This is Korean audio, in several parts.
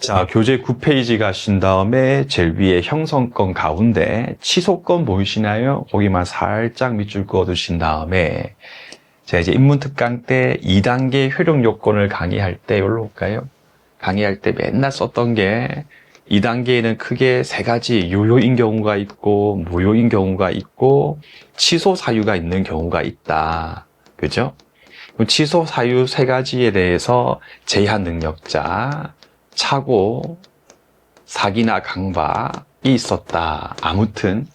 자, 교재 9페이지 가신 다음에 제일 위에 형성권 가운데 취소권 보이시나요? 거기만 살짝 밑줄 그어 두신 다음에 제가 이제 인문특강 때 2단계 효력 요건을 강의할 때 여기로 올까요? 강의할 때 맨날 썼던 게 2단계에는 크게 세 가지 유효인 경우가 있고 무효인 경우가 있고 취소 사유가 있는 경우가 있다. 그죠? 취소 사유 세 가지에 대해서 제한 능력자, 착오, 사기나 강박이 있었다. 아무튼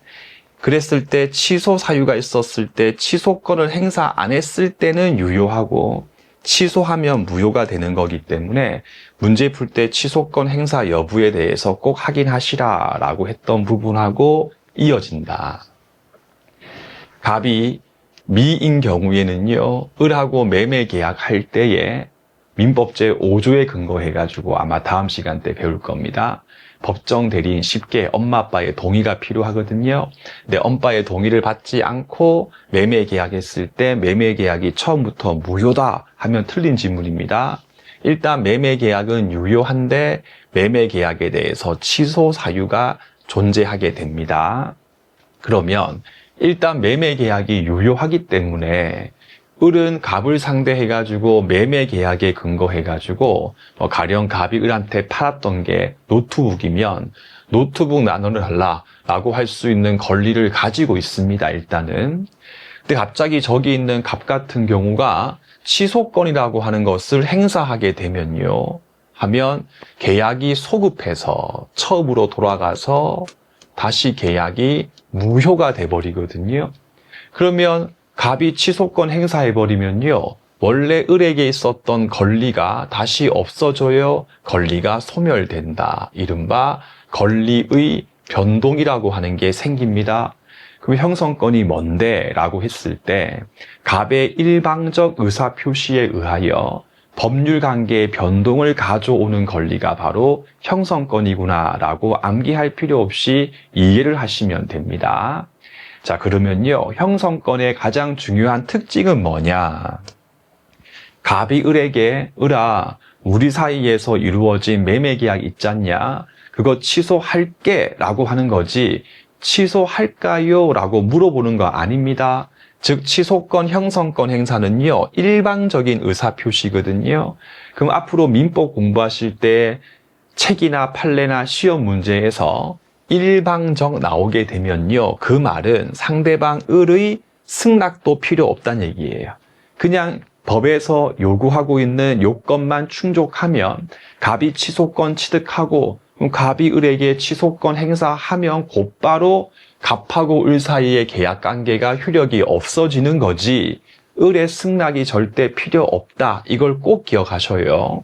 그랬을 때 취소 사유가 있었을 때 취소권을 행사 안 했을 때는 유효하고 취소하면 무효가 되는 거기 때문에 문제 풀 때 취소권 행사 여부에 대해서 꼭 확인하시라 라고 했던 부분하고 이어진다. 갑이 미인 경우에는요, 을하고 매매 계약할 때에 민법제 5조에 근거해가지고 아마 다음 시간 때 배울 겁니다. 법정 대리인 쉽게 엄마 아빠의 동의가 필요하거든요. 근데 엄마의 동의를 받지 않고 매매 계약했을 때 매매 계약이 처음부터 무효다 하면 틀린 지문입니다. 일단 매매 계약은 유효한데 매매 계약에 대해서 취소 사유가 존재하게 됩니다. 그러면 일단 매매 계약이 유효하기 때문에 을은 갑을 상대해가지고 매매 계약에 근거해가지고 가령 갑이 을한테 팔았던 게 노트북이면 노트북 나눠를 하라라고 할 수 있는 권리를 가지고 있습니다. 일단은. 근데 갑자기 저기 있는 갑 같은 경우가 취소권이라고 하는 것을 행사하게 되면요. 하면 계약이 소급해서 처음으로 돌아가서 다시 계약이 무효가 돼버리거든요. 그러면 갑이 취소권 행사해버리면요. 원래 을에게 있었던 권리가 다시 없어져요. 권리가 소멸된다. 이른바 권리의 변동이라고 하는 게 생깁니다. 그럼 형성권이 뭔데? 라고 했을 때 갑의 일방적 의사표시에 의하여 법률관계의 변동을 가져오는 권리가 바로 형성권이구나 라고 암기할 필요 없이 이해를 하시면 됩니다. 자, 그러면요, 형성권의 가장 중요한 특징은 뭐냐? 갑이 을에게, 을아, 우리 사이에서 이루어진 매매계약 있잖냐? 그거 취소할게 라고 하는 거지, 취소할까요? 라고 물어보는 거 아닙니다. 즉, 취소권, 형성권 행사는요, 일방적인 의사표시거든요. 그럼 앞으로 민법 공부하실 때 책이나 판례나 시험 문제에서 일방적 나오게 되면요. 그 말은 상대방 을의 승낙도 필요 없다는 얘기예요. 그냥 법에서 요구하고 있는 요건만 충족하면 갑이 취소권 취득하고 갑이 을에게 취소권 행사하면 곧바로 갑하고 을 사이의 계약 관계가 효력이 없어지는 거지 을의 승낙이 절대 필요 없다. 이걸 꼭 기억하셔요.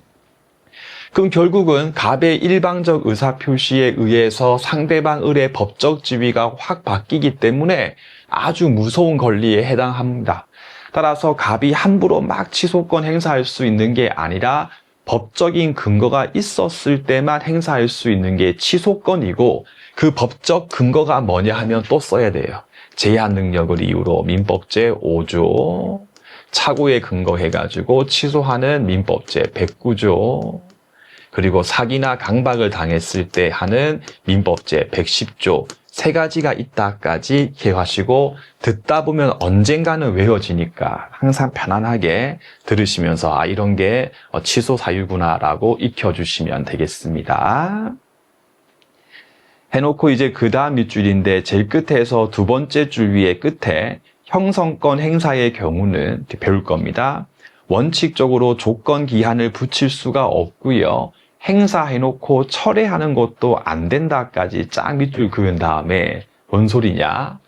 그럼 결국은 갑의 일방적 의사표시에 의해서 상대방 을의 법적 지위가 확 바뀌기 때문에 아주 무서운 권리에 해당합니다. 따라서 갑이 함부로 막 취소권 행사할 수 있는 게 아니라 법적인 근거가 있었을 때만 행사할 수 있는 게 취소권이고 그 법적 근거가 뭐냐 하면 또 써야 돼요. 제한 능력을 이유로 민법제 5조, 착오에 근거해가지고 취소하는 민법제 109조, 그리고 사기나 강박을 당했을 때 하는 민법제 110조 세 가지가 있다까지 기억하시고 듣다 보면 언젠가는 외워지니까 항상 편안하게 들으시면서 아 이런 게 취소 사유구나 라고 익혀주시면 되겠습니다. 해놓고 이제 그 다음 밑줄인데 제일 끝에서 두 번째 줄 위에 끝에 형성권 행사의 경우는 배울 겁니다. 원칙적으로 조건 기한을 붙일 수가 없고요. 행사해놓고 철회하는 것도 안 된다까지 쫙 밑줄 그은 다음에 뭔 소리냐?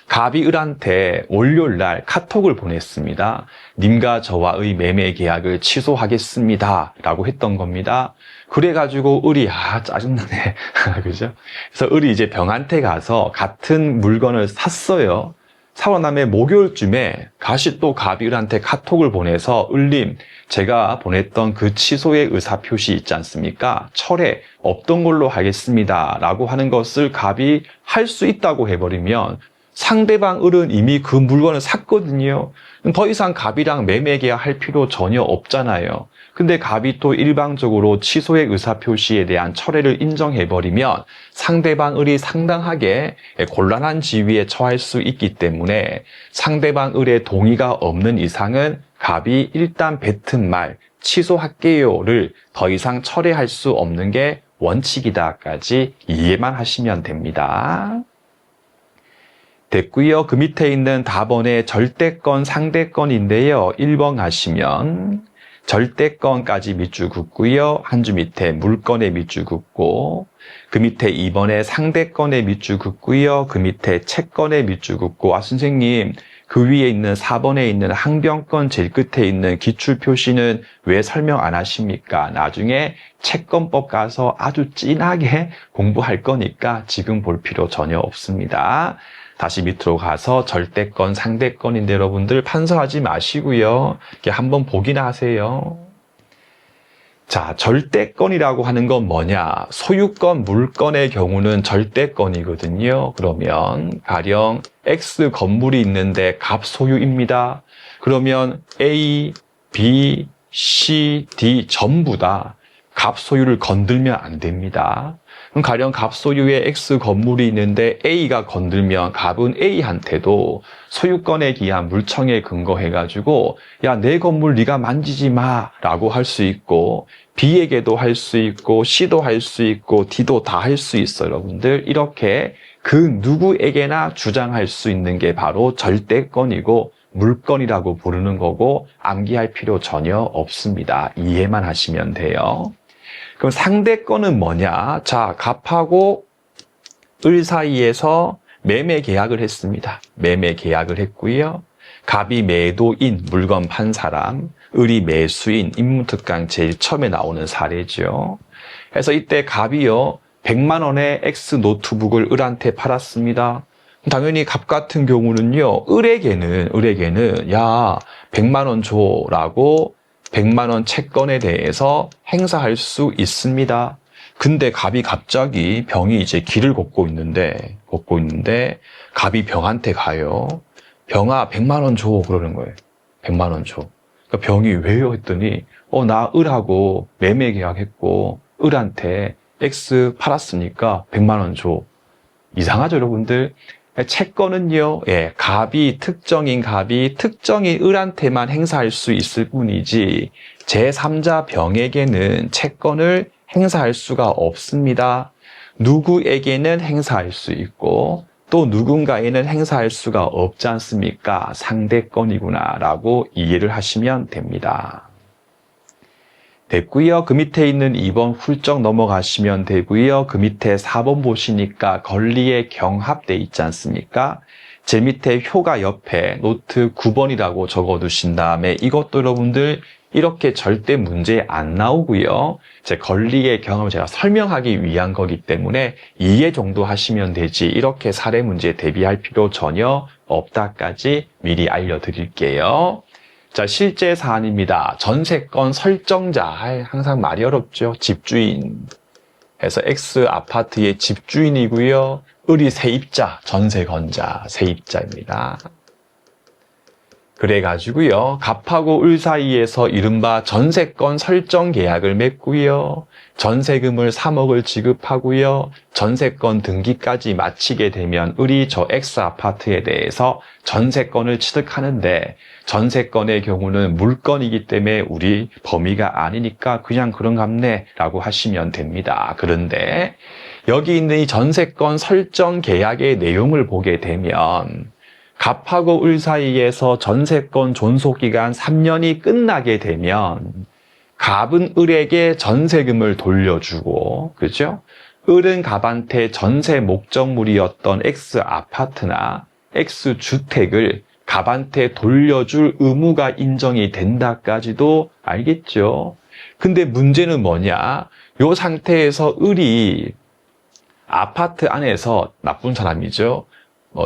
갑이 을한테 월요일날 카톡을 보냈습니다. 님과 저와의 매매 계약을 취소하겠습니다. 라고 했던 겁니다. 그래가지고 을이 짜증나네. 그죠? 그래서 을이 이제 병한테 가서 같은 물건을 샀어요. 사고 남에 목요일쯤에 다시 또 갑이 을한테 카톡을 보내서 을님 제가 보냈던 그 취소의 의사표시 있지 않습니까? 철회 없던 걸로 하겠습니다 라고 하는 것을 갑이 할 수 있다고 해버리면 상대방 을은 이미 그 물건을 샀거든요. 더 이상 갑이랑 매매 계약할 필요 전혀 없잖아요. 근데 갑이 또 일방적으로 취소의 의사표시에 대한 철회를 인정해버리면 상대방 을이 상당하게 곤란한 지위에 처할 수 있기 때문에 상대방 을의 동의가 없는 이상은 갑이 일단 뱉은 말 취소할게요를 더 이상 철회할 수 없는 게 원칙이다까지 이해만 하시면 됩니다. 됐고요. 그 밑에 있는 답원의 절대권, 상대권인데요. 1번 가시면 절대권까지 밑줄 긋고요. 한 줄 밑에 물권에 밑줄 긋고 그 밑에 2번에 상대권에 밑줄 긋고요. 그 밑에 채권에 밑줄 긋고 선생님 그 위에 있는 4번에 있는 항변권 제일 끝에 있는 기출표시는 왜 설명 안 하십니까? 나중에 채권법 가서 아주 진하게 공부할 거니까 지금 볼 필요 전혀 없습니다. 다시 밑으로 가서 절대권, 상대권인데 여러분들 판서하지 마시고요. 이렇게 한번 보기나 하세요. 자, 절대권이라고 하는 건 뭐냐? 소유권, 물권의 경우는 절대권이거든요. 그러면 가령 X 건물이 있는데 갑 소유입니다. 그러면 A, B, C, D 전부 다 갑 소유를 건들면 안 됩니다. 그럼 가령 갑 소유의 X 건물이 있는데 A가 건들면 갑은 A한테도 소유권에 기한 물청에 근거해가지고 야, 내 건물 네가 만지지 마 라고 할 수 있고 B에게도 할 수 있고 C도 할 수 있고 D도 다 할 수 있어요. 여러분들 이렇게 그 누구에게나 주장할 수 있는 게 바로 절대권이고 물권이라고 부르는 거고 암기할 필요 전혀 없습니다. 이해만 하시면 돼요. 그럼 상대권은 뭐냐? 자, 갑하고 을 사이에서 매매 계약을 했습니다. 매매 계약을 했고요. 갑이 매도인, 물건 판 사람, 을이 매수인, 인문특강 제일 처음에 나오는 사례죠. 그래서 이때 갑이요, 100만 원의 X 노트북을 을한테 팔았습니다. 당연히 갑 같은 경우는요, 을에게는 야, 100만 원 줘라고 100만 원 채권에 대해서 행사할 수 있습니다. 근데 갑이 갑자기 병이 이제 길을 걷고 있는데 갑이 병한테 가요. 병아 100만 원 줘 그러는 거예요. 100만 원 줘. 그러니까 병이 왜요 했더니 나 을하고 매매 계약했고 을한테 X 팔았으니까 100만 원 줘. 이상하죠, 여러분들? 채권은요, 특정인 갑이 특정인 을한테만 행사할 수 있을 뿐이지 제3자 병에게는 채권을 행사할 수가 없습니다. 누구에게는 행사할 수 있고 또 누군가에는 행사할 수가 없지 않습니까? 상대권이구나 라고 이해를 하시면 됩니다. 됐고요. 그 밑에 있는 2번 훌쩍 넘어가시면 되고요. 그 밑에 4번 보시니까 권리의 경합돼 있지 않습니까? 제 밑에 효가 옆에 노트 9번이라고 적어두신 다음에 이것도 여러분들 이렇게 절대 문제에 안 나오고요. 제 권리의 경험을 제가 설명하기 위한 거기 때문에 이해 정도 하시면 되지 이렇게 사례 문제에 대비할 필요 전혀 없다까지 미리 알려드릴게요. 자, 실제 사안입니다. 전세권 설정자, 항상 말이 어렵죠. 집주인. 해서 X 아파트의 집주인이고요. 을이 세입자, 전세건자, 세입자입니다. 그래가지고요. 갑하고 을 사이에서 이른바 전세권 설정 계약을 맺고요. 전세금을 3억을 지급하고요. 전세권 등기까지 마치게 되면 을이 저 X 아파트에 대해서 전세권을 취득하는데 전세권의 경우는 물건이기 때문에 우리 범위가 아니니까 그냥 그런갑네 라고 하시면 됩니다. 그런데 여기 있는 이 전세권 설정 계약의 내용을 보게 되면 갑하고 을 사이에서 전세권 존속기간 3년이 끝나게 되면 갑은 을에게 전세금을 돌려주고, 그죠? 을은 갑한테 전세 목적물이었던 X 아파트나 X 주택을 갑한테 돌려줄 의무가 인정이 된다까지도 알겠죠? 근데 문제는 뭐냐? 요 상태에서 을이 아파트 안에서 나쁜 사람이죠.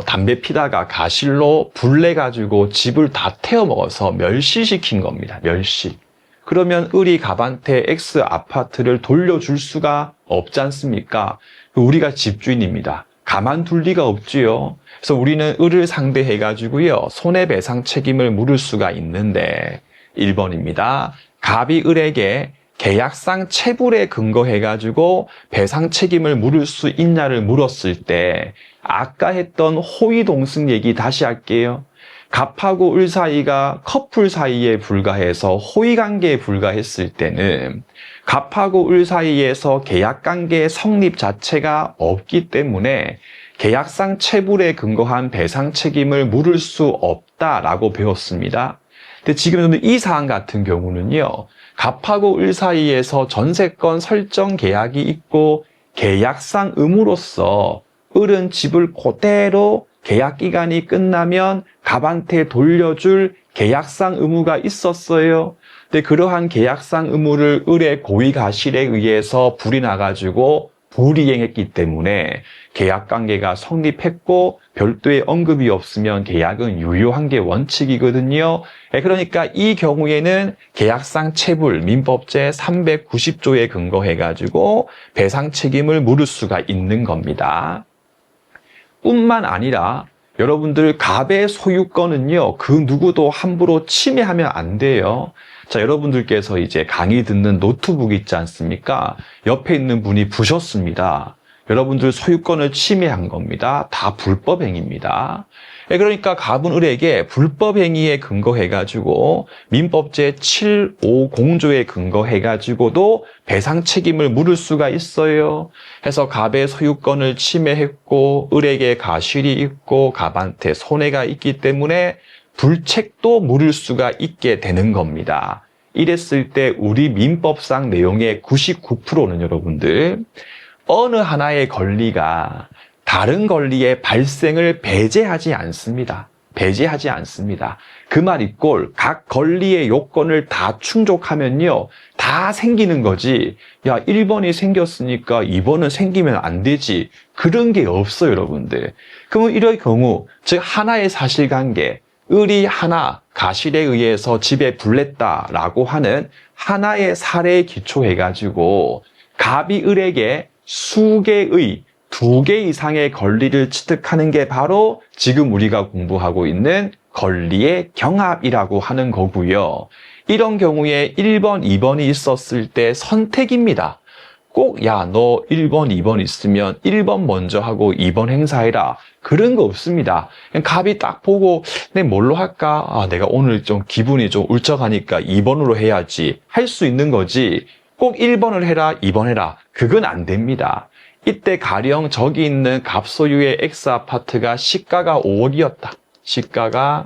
담배 피다가 가실로 불내가지고 집을 다 태워 먹어서 멸시시킨 겁니다. 멸시. 그러면 을이 갑한테 X 아파트를 돌려줄 수가 없지 않습니까? 우리가 집주인입니다. 가만둘 리가 없지요. 그래서 우리는 을을 상대해가지고요. 손해배상 책임을 물을 수가 있는데 1번입니다. 갑이 을에게 계약상 체불에 근거해가지고 배상 책임을 물을 수 있냐를 물었을 때 아까 했던 호의동승 얘기 다시 할게요. 갑하고 을 사이가 커플 사이에 불과해서 호의관계에 불과했을 때는 갑하고 을 사이에서 계약관계의 성립 자체가 없기 때문에 계약상 체불에 근거한 배상 책임을 물을 수 없다라고 배웠습니다. 근데 지금 이 사안 같은 경우는요. 갑하고 을 사이에서 전세권 설정 계약이 있고 계약상 의무로서 을은 집을 그대로 계약 기간이 끝나면 갑한테 돌려줄 계약상 의무가 있었어요. 근데 그러한 계약상 의무를 을의 고의 가실에 의해서 불이 나가지고 불이행했기 때문에 계약관계가 성립했고 별도의 언급이 없으면 계약은 유효한 게 원칙이거든요. 그러니까 이 경우에는 계약상 체불 민법제 390조에 근거해가지고 배상 책임을 물을 수가 있는 겁니다. 뿐만 아니라 여러분들 갑의 소유권은요, 그 누구도 함부로 침해하면 안 돼요. 자, 여러분들께서 이제 강의 듣는 노트북 있지 않습니까? 옆에 있는 분이 부셨습니다. 여러분들 소유권을 침해한 겁니다. 다 불법행위입니다. 그러니까 갑은 을에게 불법행위에 근거해가지고 민법제 750조에 근거해가지고도 배상 책임을 물을 수가 있어요. 해서 갑의 소유권을 침해했고 을에게 가실이 있고 갑한테 손해가 있기 때문에 불책도 물을 수가 있게 되는 겁니다. 이랬을 때 우리 민법상 내용의 99%는 여러분들 어느 하나의 권리가 다른 권리의 발생을 배제하지 않습니다. 배제하지 않습니다. 그 말 이꼴 각 권리의 요건을 다 충족하면요. 다 생기는 거지. 야, 1번이 생겼으니까 2번은 생기면 안 되지. 그런 게 없어요, 여러분들. 그러면 이럴 경우 즉 하나의 사실관계 을이 하나 가실에 의해서 집에 불냈다라고 하는 하나의 사례에 기초해가지고 갑이 을에게 수개의 2개 이상의 권리를 취득하는 게 바로 지금 우리가 공부하고 있는 권리의 경합이라고 하는 거고요. 이런 경우에 1번, 2번이 있었을 때 선택입니다. 꼭 야, 너 1번, 2번 있으면 1번 먼저 하고 2번 행사해라. 그런 거 없습니다. 그냥 갑이 딱 보고 내 뭘로 할까? 아, 내가 오늘 좀 기분이 좀 울적하니까 2번으로 해야지. 할 수 있는 거지. 꼭 1번을 해라, 2번 해라. 그건 안 됩니다. 이때 가령 저기 있는 갑 소유의 X 아파트가 시가가 5억이었다. 시가가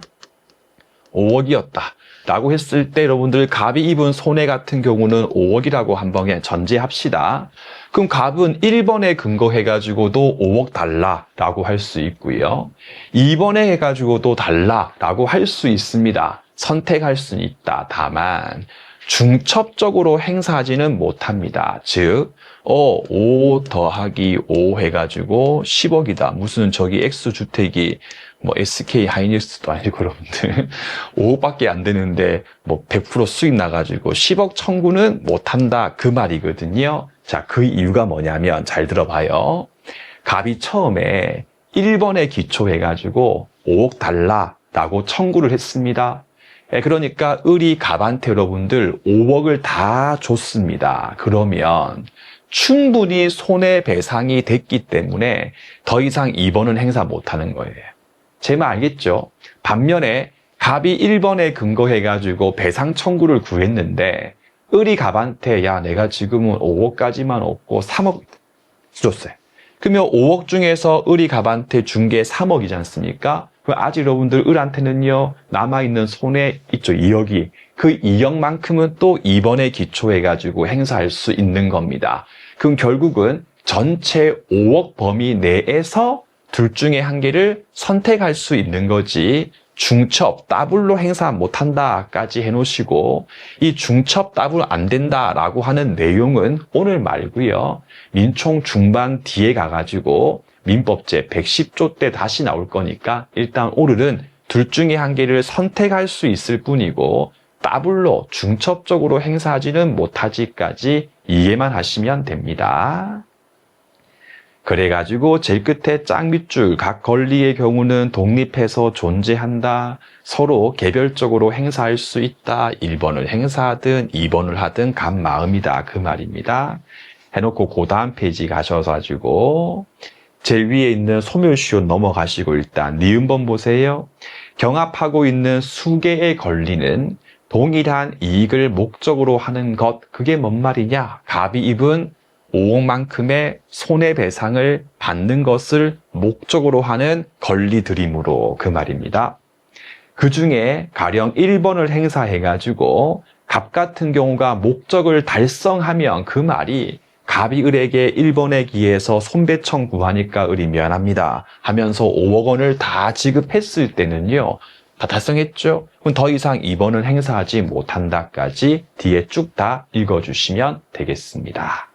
5억이었다. 라고 했을 때 여러분들 갑이 입은 손해 같은 경우는 5억이라고 한번 그냥 전제합시다. 그럼 갑은 1번에 근거해가지고도 5억 달라라고 할 수 있고요. 2번에 해가지고도 달라라고 할 수 있습니다. 선택할 수는 있다. 다만 중첩적으로 행사하지는 못합니다. 즉 5 더하기 5 해가지고 10억이다. 무슨 저기 X주택이 뭐 SK 하이닉스도 아니고 여러분들 5억밖에 안 되는데 뭐 100% 수익 나가지고 10억 청구는 못한다. 그 말이거든요. 자, 그 이유가 뭐냐면 잘 들어봐요. 갑이 처음에 1번에 기초해가지고 5억 달라라고 청구를 했습니다. 그러니까 을이 갑한테 여러분들 5억을 다 줬습니다. 그러면 충분히 손해배상이 됐기 때문에 더 이상 2번은 행사 못하는 거예요. 제 말 알겠죠? 반면에 갑이 1번에 근거해가지고 배상 청구를 구했는데 을이 갑한테 야, 내가 지금은 5억까지만 얻고 3억 줬어요. 그러면 5억 중에서 을이 갑한테 준 게 3억이지 않습니까? 그럼 아직 여러분들 을한테는요, 남아있는 손해 있죠, 2억이. 그 2억만큼은 또 2번에 기초해가지고 행사할 수 있는 겁니다. 그럼 결국은 전체 5억 범위 내에서 둘 중에 한 개를 선택할 수 있는 거지, 중첩, 더블로 행사 못한다까지 해놓으시고 이 중첩 더블 안 된다라고 하는 내용은 오늘 말고요. 민총 중반 뒤에 가가지고 민법제 110조 때 다시 나올 거니까 일단 오늘은 둘 중에 한 개를 선택할 수 있을 뿐이고 더블로 중첩적으로 행사하지는 못하지까지 이해만 하시면 됩니다. 그래가지고 제일 끝에 짝 밑줄 각 권리의 경우는 독립해서 존재한다. 서로 개별적으로 행사할 수 있다. 1번을 행사하든 2번을 하든 간 마음이다. 그 말입니다. 해놓고 그 다음 페이지 가셔가지고 제일 위에 있는 소멸시효 넘어가시고 일단 니은번 보세요. 경합하고 있는 수개의 권리는 동일한 이익을 목적으로 하는 것. 그게 뭔 말이냐? 갑이 입은 5억만큼의 손해배상을 받는 것을 목적으로 하는 권리들이므로 그 말입니다. 그 중에 가령 1번을 행사해가지고 갑 같은 경우가 목적을 달성하면 그 말이 갑이 을에게 1번에 기해서 손배청 구하니까 을이 미안합니다 하면서 5억 원을 다 지급했을 때는요. 다 달성했죠? 그럼 더 이상 2번을 행사하지 못한다까지 뒤에 쭉 다 읽어주시면 되겠습니다.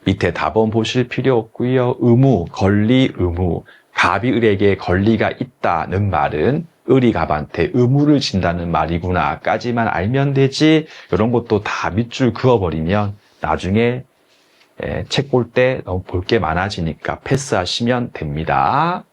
밑에 답은 보실 필요 없고요. 의무, 권리, 의무. 갑이 을에게 권리가 있다는 말은 을이 갑한테 의무를 진다는 말이구나까지만 알면 되지 이런 것도 다 밑줄 그어버리면 나중에 책 볼 때 너무 볼 게 많아지니까 패스하시면 됩니다.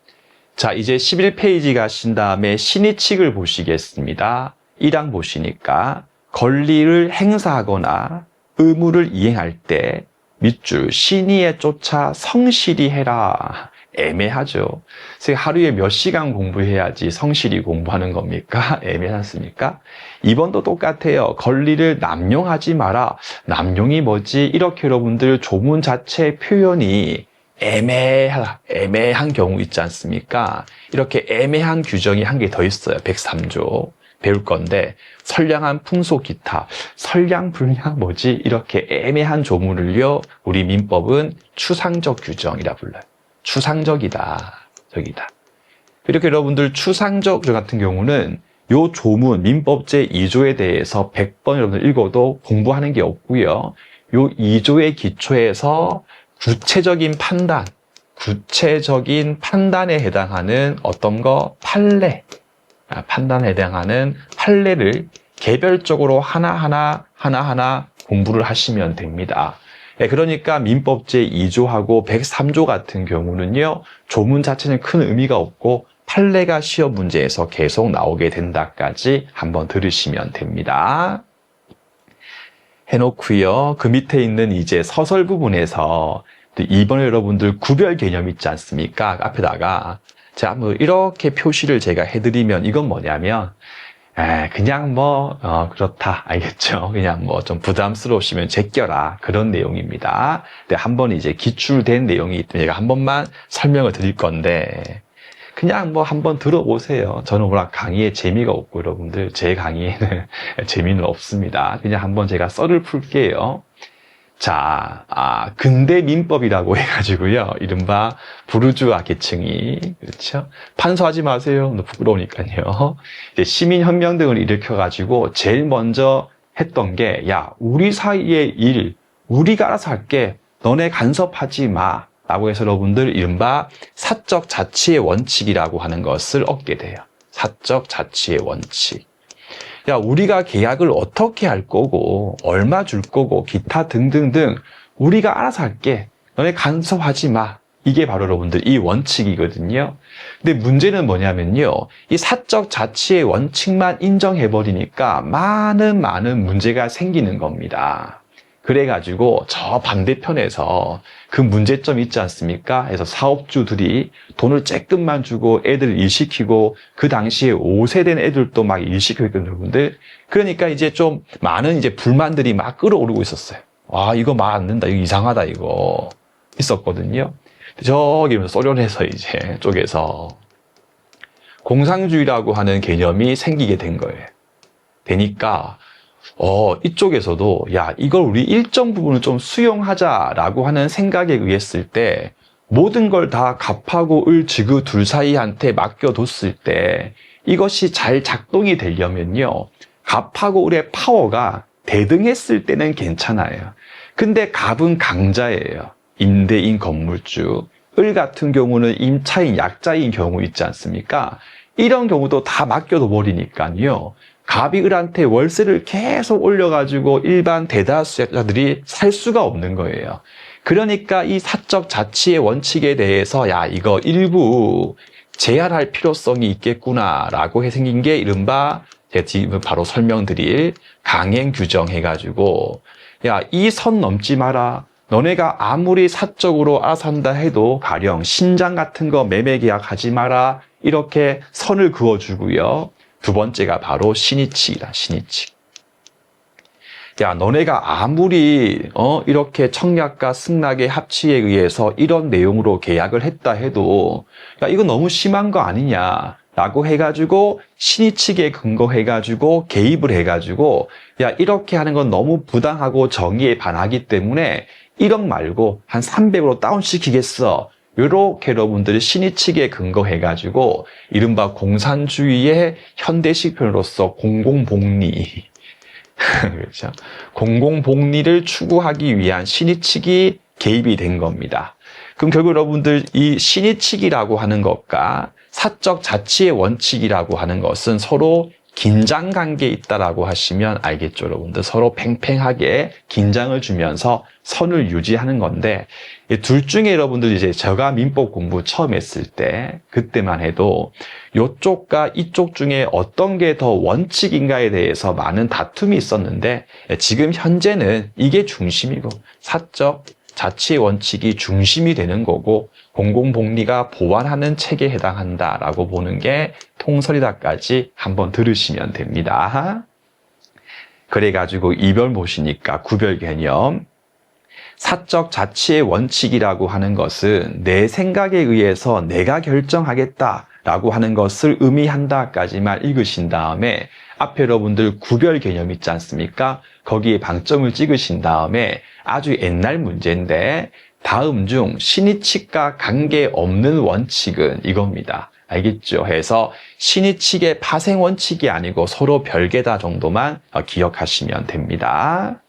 자, 이제 11페이지 가신 다음에 신의칙을 보시겠습니다. 1항 보시니까 권리를 행사하거나 의무를 이행할 때 밑줄 신의에 쫓아 성실히 해라. 애매하죠. 그래서 하루에 몇 시간 공부해야지 성실히 공부하는 겁니까? 애매하지 않습니까? 2번도 똑같아요. 권리를 남용하지 마라. 남용이 뭐지? 이렇게 여러분들 조문 자체 표현이 애매한 경우 있지 않습니까? 이렇게 애매한 규정이 한 개 더 있어요. 103조. 배울 건데 선량한 풍속 기타, 선량불량 뭐지? 이렇게 애매한 조문을요. 우리 민법은 추상적 규정이라 불러요. 추상적이다. 저기다. 이렇게 여러분들 추상적 같은 경우는 요 조문 민법 제2조에 대해서 100번 여러분들 읽어도 공부하는 게 없고요. 요 2조의 기초에서 구체적인 판단에 해당하는 어떤 거 판례, 판단에 해당하는 판례를 개별적으로 하나하나 공부를 하시면 됩니다. 그러니까 민법 제2조하고 103조 같은 경우는요, 조문 자체는 큰 의미가 없고 판례가 시험 문제에서 계속 나오게 된다까지 한번 들으시면 됩니다. 해놓고요, 그 밑에 있는 이제 서설 부분에서 이번에 여러분들 구별 개념 있지 않습니까? 앞에다가 제가 뭐 이렇게 표시를 제가 해드리면 이건 뭐냐면 그냥 그렇다. 알겠죠? 그냥 좀 부담스러우시면 제껴라. 그런 내용입니다. 근데 한번 이제 기출된 내용이 있더니 제가 한 번만 설명을 드릴 건데, 그냥 한번 들어보세요. 저는 워낙 강의에 재미가 없고, 여러분들, 제 강의에는 재미는 없습니다. 그냥 한번 제가 썰을 풀게요. 자, 근대 민법이라고 해가지고요. 이른바 부르주아 계층이, 그렇죠? 판소하지 마세요. 부끄러우니까요. 이제 시민혁명 등을 일으켜가지고 제일 먼저 했던 게, 야, 우리 사이의 일, 우리가 알아서 할게. 너네 간섭하지 마. 라고 해서 여러분들 이른바 사적 자치의 원칙이라고 하는 것을 얻게 돼요. 사적 자치의 원칙. 야, 우리가 계약을 어떻게 할 거고, 얼마 줄 거고, 기타 등등등, 우리가 알아서 할게. 너네 간섭하지 마. 이게 바로 여러분들 이 원칙이거든요. 근데 문제는 뭐냐면요. 이 사적 자치의 원칙만 인정해버리니까 많은 문제가 생기는 겁니다. 그래가지고 저 반대편에서 그 문제점이 있지 않습니까? 그래서 사업주들이 돈을 쬐끔만 주고 애들 일시키고 그 당시에 5세 된 애들도 막 일시키고 있거든요, 여러분들. 그러니까 이제 좀 많은 이제 불만들이 막 끌어오르고 있었어요. 와, 이거 말 안 된다. 이거 이상하다, 이거. 있었거든요. 저기 소련에서 이제 쪽에서 공상주의라고 하는 개념이 생기게 된 거예요. 되니까 이쪽에서도 야, 이걸 우리 일정 부분을 좀 수용하자라고 하는 생각에 의했을 때 모든 걸 다 갑하고 을 지그 둘 사이한테 맡겨뒀을 때 이것이 잘 작동이 되려면요. 갑하고 을의 파워가 대등했을 때는 괜찮아요. 근데 갑은 강자예요. 임대인 건물주. 을 같은 경우는 임차인, 약자인 경우 있지 않습니까? 이런 경우도 다 맡겨둬 버리니까요. 갑이 을한테 월세를 계속 올려가지고 일반 대다수자들이 살 수가 없는 거예요. 그러니까 이 사적 자치의 원칙에 대해서 야, 이거 일부 제한할 필요성이 있겠구나라고 해 생긴 게 이른바 제가 지금 바로 설명드릴 강행 규정 해가지고 야, 이 선 넘지 마라. 너네가 아무리 사적으로 알아서 한다 해도 가령 신장 같은 거 매매 계약하지 마라. 이렇게 선을 그어주고요. 두 번째가 바로 신의칙이다. 신의칙. 야, 너네가 아무리 이렇게 청약과 승낙의 합치에 의해서 이런 내용으로 계약을 했다 해도 야, 이거 너무 심한 거 아니냐 라고 해가지고 신의칙에 근거해가지고 개입을 해가지고 야, 이렇게 하는 건 너무 부당하고 정의에 반하기 때문에 1억 말고 한 300으로 다운시키겠어. 이렇게 여러분들이 신의칙에 근거해가지고 이른바 공산주의의 현대식 표현으로서 공공복리 그렇죠. 공공복리를 추구하기 위한 신의칙이 개입이 된 겁니다. 그럼 결국 여러분들 이 신의칙이라고 하는 것과 사적 자치의 원칙이라고 하는 것은 서로 긴장 관계에 있다라고 하시면 알겠죠, 여러분들. 서로 팽팽하게 긴장을 주면서 선을 유지하는 건데, 둘 중에 여러분들 이제 제가 민법 공부 처음 했을 때, 그때만 해도 이쪽과 이쪽 중에 어떤 게 더 원칙인가에 대해서 많은 다툼이 있었는데, 지금 현재는 이게 중심이고, 사적 자치의 원칙이 중심이 되는 거고 공공복리가 보완하는 책에 해당한다라고 보는 게 통설이다까지 한번 들으시면 됩니다. 그래가지고 이별 보시니까 구별 개념. 사적 자치의 원칙이라고 하는 것은 내 생각에 의해서 내가 결정하겠다라고 하는 것을 의미한다까지만 읽으신 다음에 앞에 여러분들 구별 개념 있지 않습니까? 거기에 방점을 찍으신 다음에 아주 옛날 문제인데 다음 중 신의칙과 관계없는 원칙은 이겁니다. 알겠죠? 해서 신의칙의 파생 원칙이 아니고 서로 별개다 정도만 기억하시면 됩니다.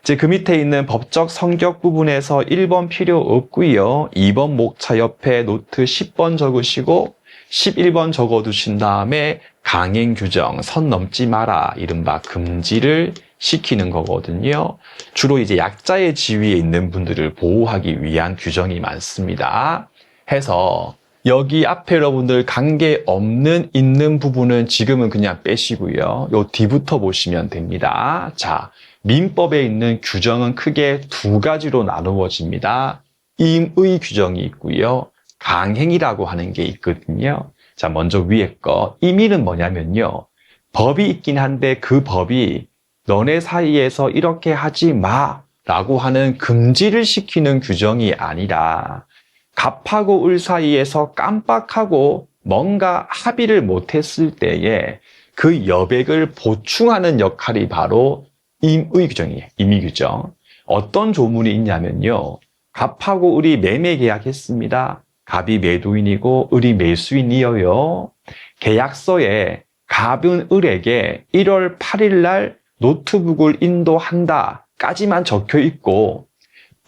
이제 그 밑에 있는 법적 성격 부분에서 1번 필요 없고요. 2번 목차 옆에 노트 10번 적으시고 11번 적어두신 다음에 강행 규정, 선 넘지 마라, 이른바 금지를 시키는 거거든요. 주로 이제 약자의 지위에 있는 분들을 보호하기 위한 규정이 많습니다. 해서 여기 앞에 여러분들 관계없는 있는 부분은 지금은 그냥 빼시고요. 요 뒤부터 보시면 됩니다. 자, 민법에 있는 규정은 크게 두 가지로 나누어집니다. 임의 규정이 있고요. 강행이라고 하는 게 있거든요. 자, 먼저 위에 거. 임의는 뭐냐면요. 법이 있긴 한데 그 법이 너네 사이에서 이렇게 하지 마 라고 하는 금지를 시키는 규정이 아니라 갑하고 을 사이에서 깜빡하고 뭔가 합의를 못했을 때에 그 여백을 보충하는 역할이 바로 임의 규정이에요. 임의 규정. 어떤 조문이 있냐면요. 갑하고 을이 매매 계약했습니다. 갑이 매도인이고 을이 매수인이어요. 계약서에 갑은 을에게 1월 8일 날 노트북을 인도한다까지만 적혀 있고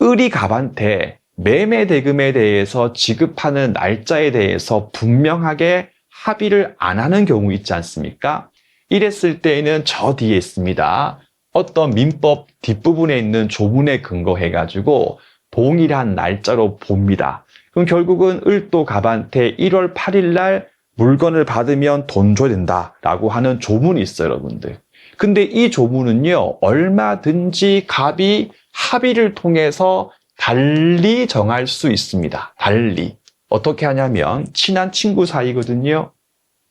을이 갑한테 매매 대금에 대해서 지급하는 날짜에 대해서 분명하게 합의를 안 하는 경우 있지 않습니까? 이랬을 때에는 저 뒤에 있습니다. 어떤 민법 뒷부분에 있는 조문에 근거해가지고 동일한 날짜로 봅니다. 그럼 결국은 을도 갑한테 1월 8일 날 물건을 받으면 돈 줘야 된다라고 하는 조문이 있어요, 여러분들. 근데 이 조문은요, 얼마든지 갑이 합의를 통해서 달리 정할 수 있습니다. 달리. 어떻게 하냐면 친한 친구 사이거든요.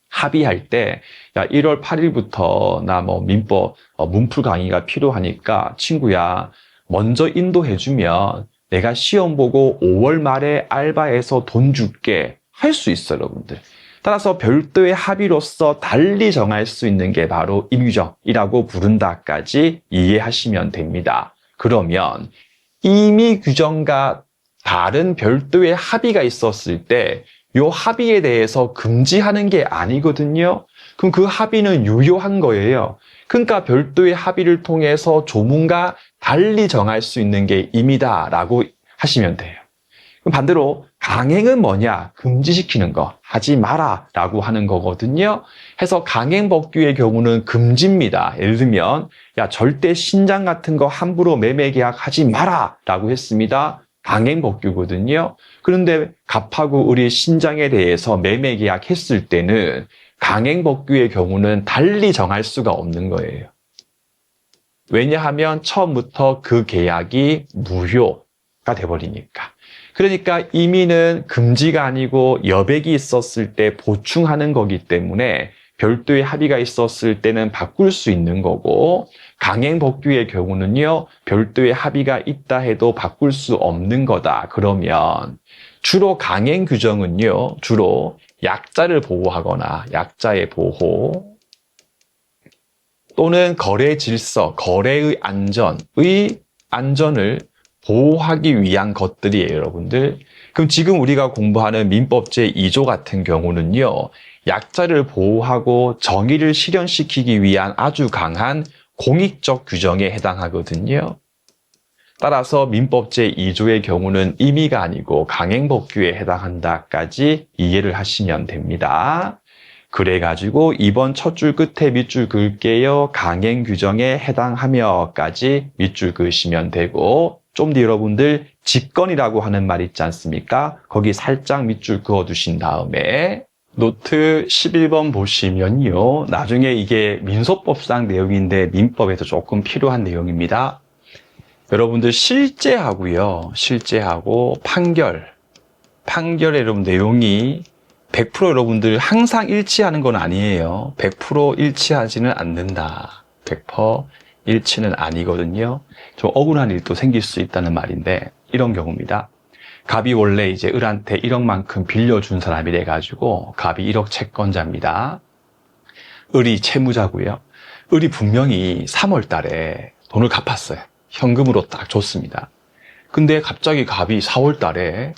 합의할 때 야, 1월 8일부터 나 뭐 민법 문풀 강의가 필요하니까 친구야 먼저 인도해주면 내가 시험 보고 5월 말에 알바해서 돈 줄게 할 수 있어요, 여러분들. 따라서 별도의 합의로서 달리 정할 수 있는 게 바로 임의규정이라고 부른다까지 이해하시면 됩니다. 그러면 임의 규정과 다른 별도의 합의가 있었을 때 이 합의에 대해서 금지하는 게 아니거든요. 그럼 그 합의는 유효한 거예요. 그러니까 별도의 합의를 통해서 조문과 달리 정할 수 있는 게 임의다라고 하시면 돼요. 반대로 강행은 뭐냐? 금지시키는 거, 하지 마라 라고 하는 거거든요. 해서 강행법규의 경우는 금지입니다. 예를 들면 야 절대 신장 같은 거 함부로 매매 계약하지 마라 라고 했습니다. 강행법규거든요. 그런데 갑하고 을이 신장에 대해서 매매 계약했을 때는 강행법규의 경우는 달리 정할 수가 없는 거예요. 왜냐하면 처음부터 그 계약이 무효가 돼버리니까. 그러니까 임의는 금지가 아니고 여백이 있었을 때 보충하는 거기 때문에 별도의 합의가 있었을 때는 바꿀 수 있는 거고, 강행법규의 경우는요, 별도의 합의가 있다 해도 바꿀 수 없는 거다. 그러면 주로 강행 규정은요, 주로 약자를 보호하거나 약자의 보호 또는 거래 질서, 거래의 안전을 보호하기 위한 것들이에요, 여러분들. 그럼 지금 우리가 공부하는 민법 제2조 같은 경우는요, 약자를 보호하고 정의를 실현시키기 위한 아주 강한 공익적 규정에 해당하거든요. 따라서 민법 제2조의 경우는 임의가 아니고 강행법규에 해당한다까지 이해를 하시면 됩니다. 그래가지고 이번 첫 줄 끝에 밑줄 그을게요. 강행 규정에 해당하며까지 밑줄 그으시면 되고, 좀 더 여러분들 직권이라고 하는 말 있지 않습니까? 거기 살짝 밑줄 그어두신 다음에 노트 11번 보시면요. 나중에 이게 민소법상 내용인데 민법에서 조금 필요한 내용입니다. 여러분들 실제하고요. 실제하고 판결의 여러분 내용이 100% 여러분들 항상 일치하는 건 아니에요. 100% 일치하지는 않는다. 100% 일치는 아니거든요. 좀 억울한 일도 생길 수 있다는 말인데 이런 경우입니다. 갑이 원래 이제 을한테 1억만큼 빌려준 사람이 돼가지고 갑이 1억 채권자입니다. 을이 채무자고요. 을이 분명히 3월 달에 돈을 갚았어요. 현금으로 딱 줬습니다. 근데 갑자기 갑이 4월 달에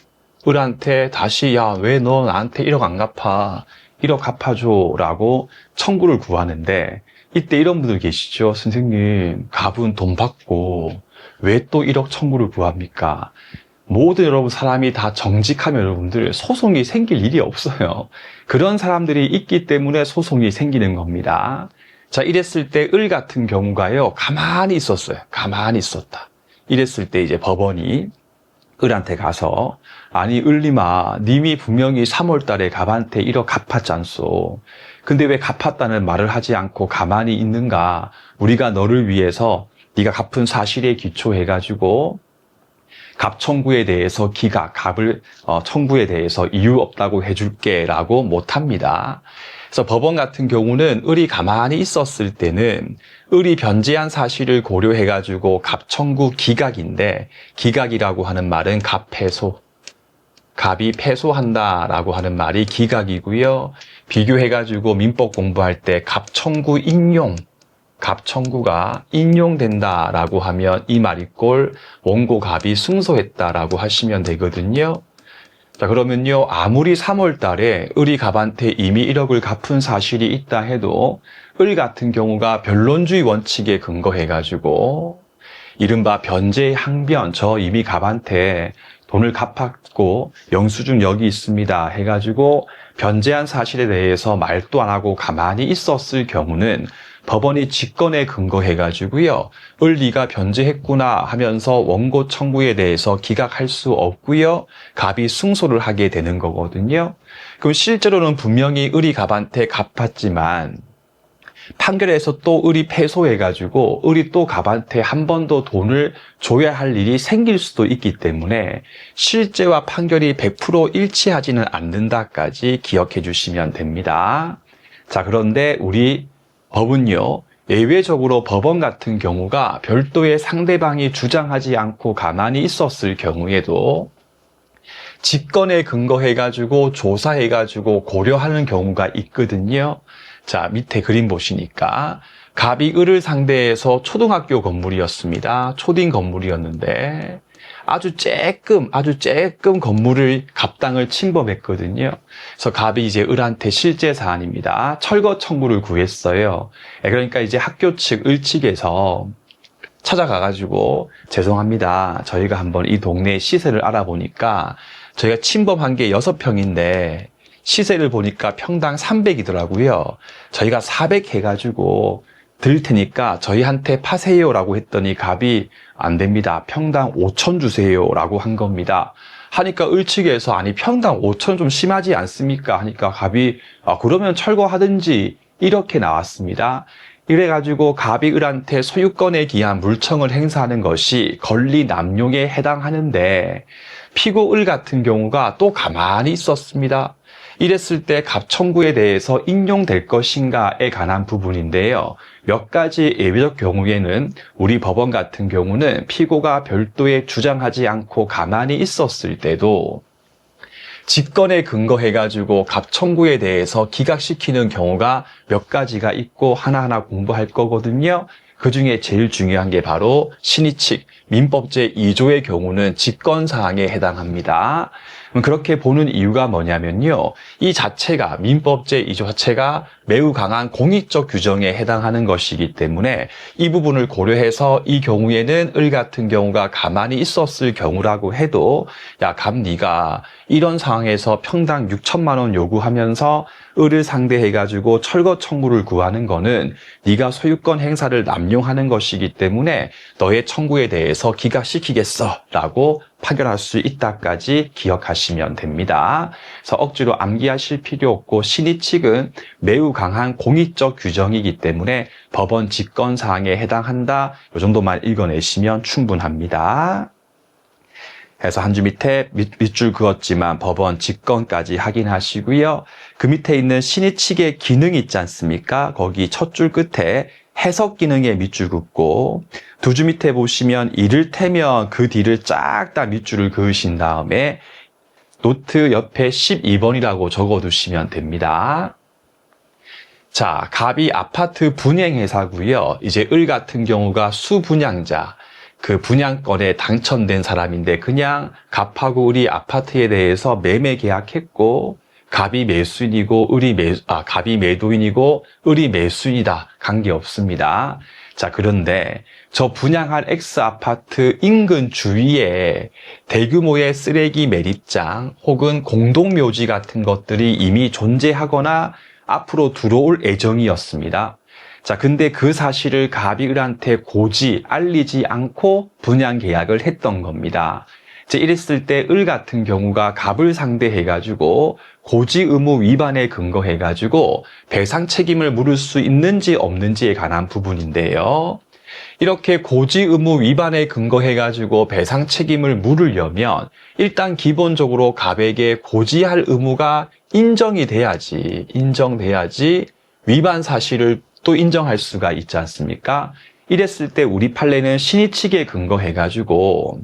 을한테 다시 야, 왜 너 나한테 1억 안 갚아? 1억 갚아줘 라고 청구를 구하는데, 이때 이런 분들 계시죠? 선생님, 갑은 돈 받고 왜 또 1억 청구를 구합니까? 모든 여러분 사람이 다 정직하면 여러분들 소송이 생길 일이 없어요. 그런 사람들이 있기 때문에 소송이 생기는 겁니다. 자, 이랬을 때 을 같은 경우가요, 가만히 있었어요. 가만히 있었다. 이랬을 때 이제 법원이 을한테 가서 아니 을님아, 님이 분명히 3월 달에 갑한테 1억 갚았잖소. 근데 왜 갚았다는 말을 하지 않고 가만히 있는가? 우리가 너를 위해서 네가 갚은 사실에 기초해가지고 갑 청구에 대해서 갑을 청구에 대해서 이유 없다고 해줄게 라고 못합니다. 그래서 법원 같은 경우는 을이 가만히 있었을 때는 을이 변제한 사실을 고려해가지고 갑 청구 기각인데, 기각이라고 하는 말은 갑 패소, 갑이 패소한다라고 하는 말이 기각이고요. 비교해가지고 민법 공부할 때 갑 청구 인용, 갑 청구가 인용된다라고 하면 이 말이꼴 원고 갑이 승소했다라고 하시면 되거든요. 자, 그러면요, 아무리 3월 달에 을이 갑한테 이미 1억을 갚은 사실이 있다 해도 을 같은 경우가 변론주의 원칙에 근거해가지고 이른바 변제 항변, 저 이미 갑한테 돈을 갚았고 영수증 여기 있습니다 해가지고 변제한 사실에 대해서 말도 안 하고 가만히 있었을 경우는 법원이 직권에 근거해가지고요, 을 네가 변제했구나 하면서 원고 청구에 대해서 기각할 수 없고요, 갑이 승소를 하게 되는 거거든요. 그럼 실제로는 분명히 을이 갑한테 갚았지만 판결에서 또 을이 패소해가지고 을이 또 갑한테 한 번 더 돈을 줘야 할 일이 생길 수도 있기 때문에 실제와 판결이 100% 일치하지는 않는다까지 기억해 주시면 됩니다. 자, 그런데 우리 법은요, 예외적으로 법원 같은 경우가 별도의 상대방이 주장하지 않고 가만히 있었을 경우에도 직권에 근거해가지고 조사해가지고 고려하는 경우가 있거든요. 자, 밑에 그림 보시니까 갑이 을을 상대해서 초등학교 건물이었습니다. 초딩 건물이었는데 아주 쬐끔 건물을 갑당을 침범했거든요. 그래서 갑이 이제 을한테 실제 사안입니다. 철거 청구를 구했어요. 그러니까 이제 학교 측, 을 측에서 찾아가가지고 죄송합니다. 저희가 한번 이 동네 시세를 알아보니까 저희가 침범한 게 6평인데 시세를 보니까 평당 300이더라고요. 저희가 400 해가지고 드릴 테니까 저희한테 파세요라고 했더니 갑이 안 됩니다. 평당 5천 주세요라고 한 겁니다. 하니까 을측에서 아니 평당 5천 좀 심하지 않습니까? 하니까 갑이 그러면 철거하든지 이렇게 나왔습니다. 이래가지고 갑이 을한테 소유권에 기한 물청을 행사하는 것이 권리 남용에 해당하는데 피고 을 같은 경우가 또 가만히 있었습니다. 이랬을 때 갑 청구에 대해서 인용될 것인가에 관한 부분인데요. 몇 가지 예외적 경우에는 우리 법원 같은 경우는 피고가 별도의 주장하지 않고 가만히 있었을 때도 직권에 근거해가지고 갑 청구에 대해서 기각시키는 경우가 몇 가지가 있고 하나하나 공부할 거거든요. 그 중에 제일 중요한 게 바로 신의칙, 민법제 2조의 경우는 직권사항에 해당합니다. 그렇게 보는 이유가 뭐냐면요. 이 자체가, 민법제 2조 자체가 매우 강한 공익적 규정에 해당하는 것이기 때문에 이 부분을 고려해서 이 경우에는 을 같은 경우가 가만히 있었을 경우라고 해도 야, 갑 네가 이런 상황에서 평당 6천만 원 요구하면서 을을 상대해가지고 철거 청구를 구하는 거는 네가 소유권 행사를 남용하는 것이기 때문에 너의 청구에 대해서 기각시키겠어 라고 판결할 수 있다까지 기억하시면 됩니다. 그래서 억지로 암기하실 필요 없고 신의칙은 매우 강한 공익적 규정이기 때문에 법원 직권사항에 해당한다. 이 정도만 읽어내시면 충분합니다. 그래서 한 줄 밑에 밑줄 그었지만 법원 직권까지 확인하시고요. 그 밑에 있는 신의칙의 기능이 있지 않습니까? 거기 첫 줄 끝에 해석 기능에 밑줄 긋고 두 줄 밑에 보시면 이를테면 그 뒤를 쫙 다 밑줄을 그으신 다음에 노트 옆에 12번이라고 적어두시면 됩니다. 자, 갑이 아파트 분양회사고요. 이제 을 같은 경우가 수분양자. 그 분양권에 당첨된 사람인데 그냥 갑하고 을이 아파트에 대해서 매매 계약했고 갑이 매수인이고 갑이 매도인이고 을이 매수인이다. 관계없습니다. 자, 그런데 저 분양할 X 아파트 인근 주위에 대규모의 쓰레기 매립장 혹은 공동묘지 같은 것들이 이미 존재하거나 앞으로 들어올 예정이었습니다. 자, 근데 그 사실을 갑이 을한테 고지, 알리지 않고 분양 계약을 했던 겁니다. 이제 이랬을 때 을 같은 경우가 갑을 상대해가지고 고지 의무 위반에 근거해가지고 배상 책임을 물을 수 있는지 없는지에 관한 부분인데요. 이렇게 고지 의무 위반에 근거해가지고 배상 책임을 물으려면 일단 기본적으로 갑에게 고지할 의무가 인정돼야지 위반 사실을 또 인정할 수가 있지 않습니까? 이랬을 때 우리 판례는 신의칙에 근거해가지고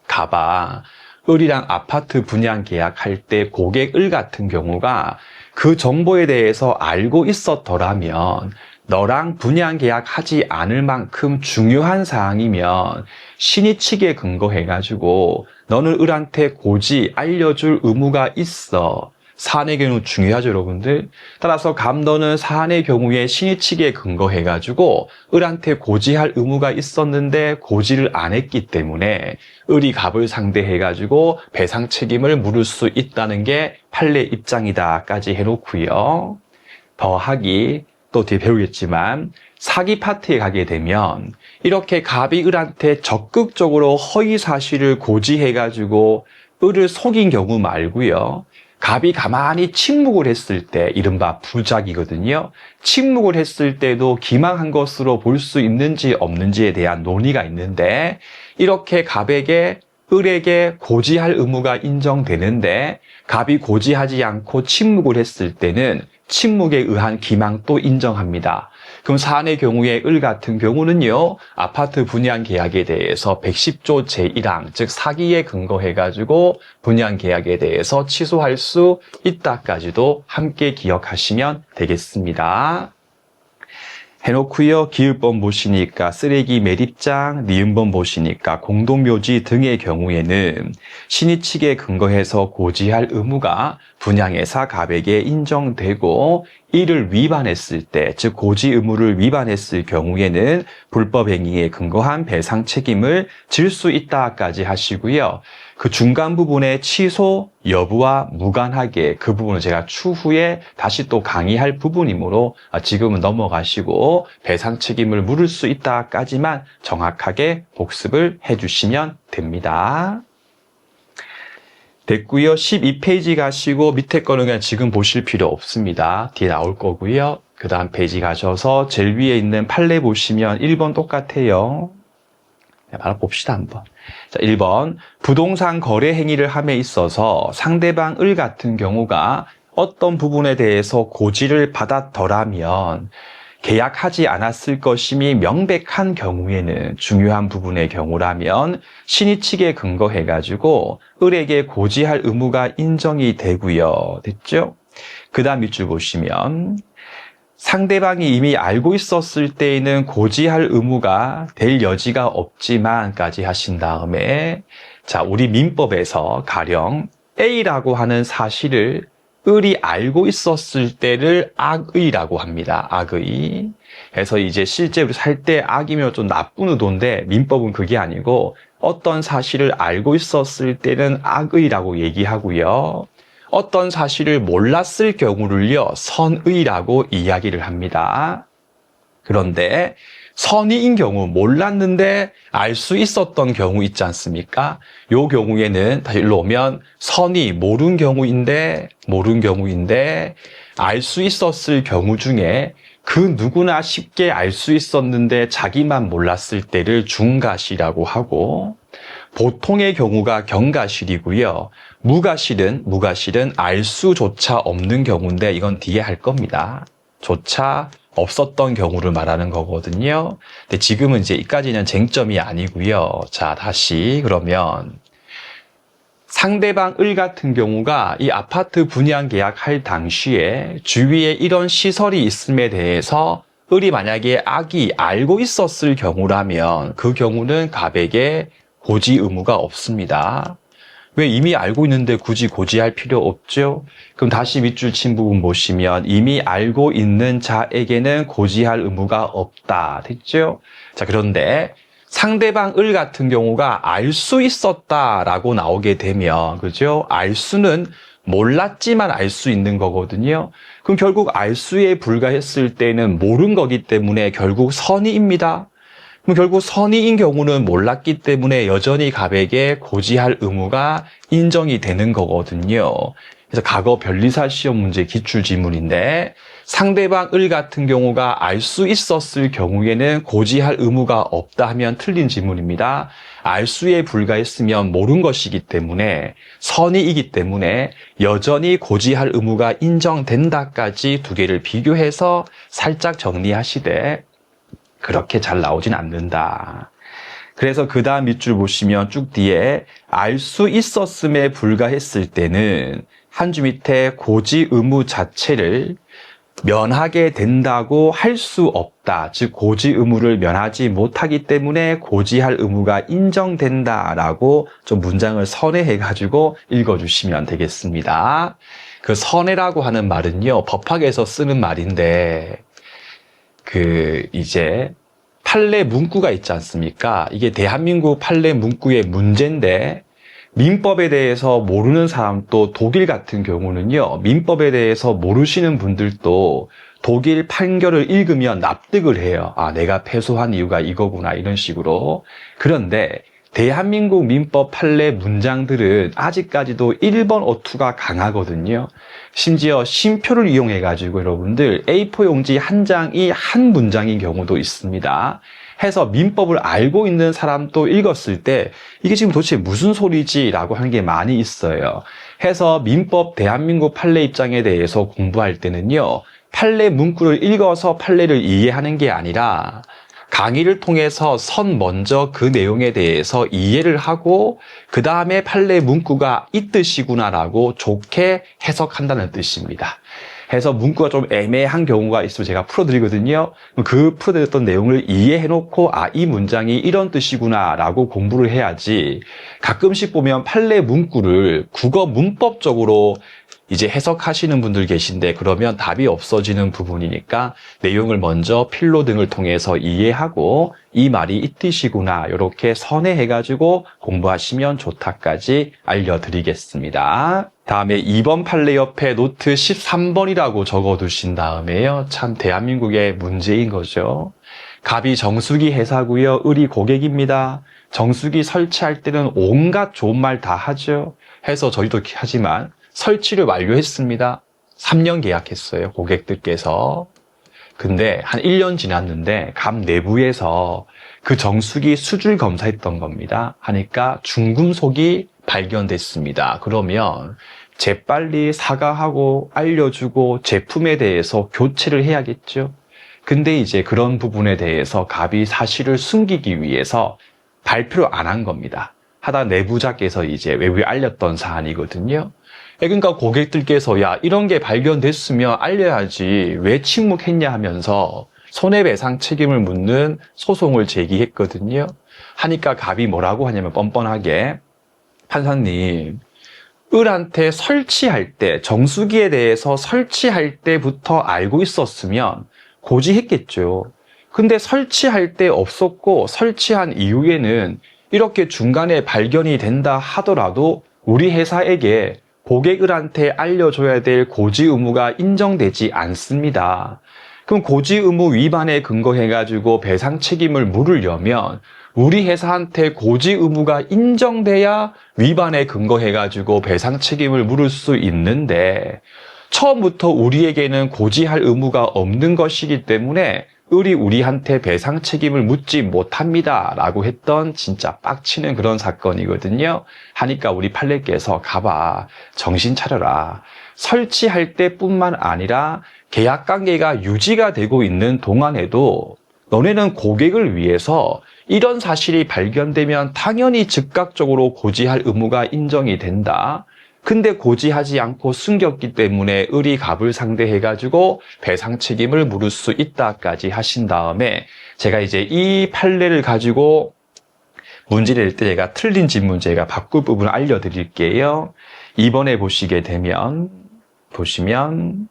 갑아 을이랑 아파트 분양 계약할 때 고객 을 같은 경우가 그 정보에 대해서 알고 있었더라면 너랑 분양 계약하지 않을 만큼 중요한 사항이면 신의칙에 근거해가지고 너는 을한테 고지 알려줄 의무가 있어. 사안의 경우 중요하죠, 여러분들. 따라서 갑 너는 사안의 경우에 신의칙에 근거해가지고 을한테 고지할 의무가 있었는데 고지를 안 했기 때문에 을이 갑을 상대해가지고 배상 책임을 물을 수 있다는 게 판례 입장이다까지 해놓고요. 더하기 또 뒤에 배우겠지만 사기 파트에 가게 되면 이렇게 갑이 을한테 적극적으로 허위 사실을 고지해가지고 을을 속인 경우 말고요. 갑이 가만히 침묵을 했을 때 이른바 부작이거든요. 침묵을 했을 때도 기망한 것으로 볼 수 있는지 없는지에 대한 논의가 있는데 이렇게 갑에게 을에게 고지할 의무가 인정되는데 갑이 고지하지 않고 침묵을 했을 때는 침묵에 의한 기망도 인정합니다. 그럼 사안의 경우에 을 같은 경우는요, 아파트 분양 계약에 대해서 110조 제1항, 즉 사기에 근거해가지고 분양 계약에 대해서 취소할 수 있다까지도 함께 기억하시면 되겠습니다. 해놓고요. 기울번 보시니까 쓰레기 매립장, 니은번 보시니까 공동묘지 등의 경우에는 신의칙에 근거해서 고지할 의무가 분양회사 갑에게 인정되고 이를 위반했을 때, 즉 고지 의무를 위반했을 경우에는 불법 행위에 근거한 배상 책임을 질 수 있다까지 하시고요. 그 중간 부분의 취소 여부와 무관하게 그 부분을 제가 추후에 다시 또 강의할 부분이므로 지금은 넘어가시고 배상 책임을 물을 수 있다까지만 정확하게 복습을 해주시면 됩니다. 됐고요. 12페이지 가시고 밑에 거는 그냥 지금 보실 필요 없습니다. 뒤에 나올 거고요. 그 다음 페이지 가셔서 제일 위에 있는 판례 보시면 1번 똑같아요. 바로 봅시다 한번. 자, 1번 부동산 거래 행위를 함에 있어서 상대방 을 같은 경우가 어떤 부분에 대해서 고지를 받았더라면 계약하지 않았을 것임이 명백한 경우에는 중요한 부분의 경우라면 신의 측에 근거해가지고 을에게 고지할 의무가 인정이 되고요. 됐죠? 그 다음 밑줄 보시면 상대방이 이미 알고 있었을 때에는 고지할 의무가 될 여지가 없지만까지 하신 다음에 자, 우리 민법에서 가령 A라고 하는 사실을 을이 알고 있었을 때를 악의라고 합니다. 악의. 그래서 이제 실제로 살 때 악이면 좀 나쁜 의도인데 민법은 그게 아니고 어떤 사실을 알고 있었을 때는 악의라고 얘기하고요. 어떤 사실을 몰랐을 경우를요, 선의라고 이야기를 합니다. 그런데 선의인 경우, 몰랐는데 알 수 있었던 경우 있지 않습니까? 요 경우에는 다시 일로 오면 선의, 모르는 경우인데 알 수 있었을 경우 중에 그 누구나 쉽게 알 수 있었는데 자기만 몰랐을 때를 중과실이라고 하고 보통의 경우가 경과실이고요. 무과실은 알 수조차 없는 경우인데 이건 뒤에 할 겁니다. 조차 없었던 경우를 말하는 거거든요. 근데 지금은 이제 이까지는 쟁점이 아니고요. 자, 다시 그러면 상대방 을 같은 경우가 이 아파트 분양 계약할 당시에 주위에 이런 시설이 있음에 대해서 을이 만약에 악이 알고 있었을 경우라면 그 경우는 갑에게 고지 의무가 없습니다. 왜 이미 알고 있는데 굳이 고지할 필요 없죠? 그럼 다시 밑줄 친 부분 보시면 이미 알고 있는 자에게는 고지할 의무가 없다. 됐죠? 자, 그런데 상대방 을 같은 경우가 알 수 있었다라고 나오게 되면, 그죠? 알 수는 몰랐지만 알 수 있는 거거든요. 그럼 결국 알 수에 불과했을 때는 모른 거기 때문에 결국 선의입니다. 그럼 결국 선의인 경우는 몰랐기 때문에 여전히 갑에게 고지할 의무가 인정이 되는 거거든요. 그래서 과거 변리사 시험 문제 기출 지문인데 상대방 을 같은 경우가 알 수 있었을 경우에는 고지할 의무가 없다 하면 틀린 지문입니다. 알 수에 불과했으면 모른 것이기 때문에 선의이기 때문에 여전히 고지할 의무가 인정된다까지 두 개를 비교해서 살짝 정리하시되 그렇게 잘 나오진 않는다. 그래서 그 다음 밑줄 보시면 쭉 뒤에 알 수 있었음에 불과했을 때는 한 줄 밑에 고지 의무 자체를 면하게 된다고 할 수 없다. 즉 고지 의무를 면하지 못하기 때문에 고지할 의무가 인정된다라고 좀 문장을 선회해가지고 읽어주시면 되겠습니다. 그 선회라고 하는 말은요, 법학에서 쓰는 말인데 이제 판례 문구가 있지 않습니까? 이게 대한민국 판례 문구의 문제인데 민법에 대해서 모르는 사람도 독일 같은 경우는요, 민법에 대해서 모르시는 분들도 독일 판결을 읽으면 납득을 해요. 아, 내가 패소한 이유가 이거구나, 이런 식으로. 그런데 대한민국 민법 판례 문장들은 아직까지도 1번 어투가 강하거든요. 심지어 쉼표를 이용해가지고 여러분들 A4 용지 한 장이 한 문장인 경우도 있습니다. 해서 민법을 알고 있는 사람도 읽었을 때 이게 지금 도대체 무슨 소리지? 라고 하는 게 많이 있어요. 해서 민법 대한민국 판례 입장에 대해서 공부할 때는요, 판례 문구를 읽어서 판례를 이해하는 게 아니라 강의를 통해서 먼저 그 내용에 대해서 이해를 하고 그 다음에 판례 문구가 이 뜻이구나라고 좋게 해석한다는 뜻입니다. 해서 문구가 좀 애매한 경우가 있으면 제가 풀어드리거든요. 그 풀어드렸던 내용을 이해해놓고 아, 이 문장이 이런 뜻이구나라고 공부를 해야지 가끔씩 보면 판례 문구를 국어 문법적으로 이제 해석하시는 분들 계신데 그러면 답이 없어지는 부분이니까 내용을 먼저 필로 등을 통해서 이해하고 이 말이 이 뜻이구나 이렇게 선회해가지고 공부하시면 좋다까지 알려드리겠습니다. 다음에 2번 판례 옆에 노트 13번이라고 적어두신 다음에요. 참 대한민국의 문제인 거죠. 갑이 정수기 회사고요. 을이 고객입니다. 정수기 설치할 때는 온갖 좋은 말 다 하죠. 해서 저희도 하지만 설치를 완료했습니다. 3년 계약했어요. 고객들께서. 근데 한 1년 지났는데 갑 내부에서 그 정수기 수질 검사했던 겁니다. 하니까 중금속이 발견됐습니다. 그러면 재빨리 사과하고 알려주고 제품에 대해서 교체를 해야겠죠. 근데 이제 그런 부분에 대해서 갑이 사실을 숨기기 위해서 발표를 안 한 겁니다. 하다 내부자께서 이제 외부에 알렸던 사안이거든요. 그러니까 고객들께서 야 이런 게 발견됐으면 알려야지 왜 침묵했냐 하면서 손해배상 책임을 묻는 소송을 제기했거든요. 하니까 갑이 뭐라고 하냐면 뻔뻔하게 판사님 을한테 설치할 때 정수기에 대해서 설치할 때부터 알고 있었으면 고지했겠죠. 근데 설치할 때 없었고 설치한 이후에는 이렇게 중간에 발견이 된다 하더라도 우리 회사에게 고객들한테 알려줘야 될 고지 의무가 인정되지 않습니다. 그럼 고지 의무 위반에 근거해가지고 배상 책임을 물으려면 우리 회사한테 고지 의무가 인정돼야 위반에 근거해가지고 배상 책임을 물을 수 있는데 처음부터 우리에게는 고지할 의무가 없는 것이기 때문에 을이 우리한테 배상 책임을 묻지 못합니다 라고 했던 진짜 빡치는 그런 사건이거든요. 하니까 우리 판례께서 가봐 정신 차려라. 설치할 때뿐만 아니라 계약관계가 유지가 되고 있는 동안에도 너네는 고객을 위해서 이런 사실이 발견되면 당연히 즉각적으로 고지할 의무가 인정이 된다. 근데 고지하지 않고 숨겼기 때문에 을이 갑을 상대해가지고 배상 책임을 물을 수 있다까지 하신 다음에 제가 이제 이 판례를 가지고 문제를 낼 때 제가 틀린 질문 제가 바꿀 부분을 알려드릴게요. 이번에 보시게 되면 보시면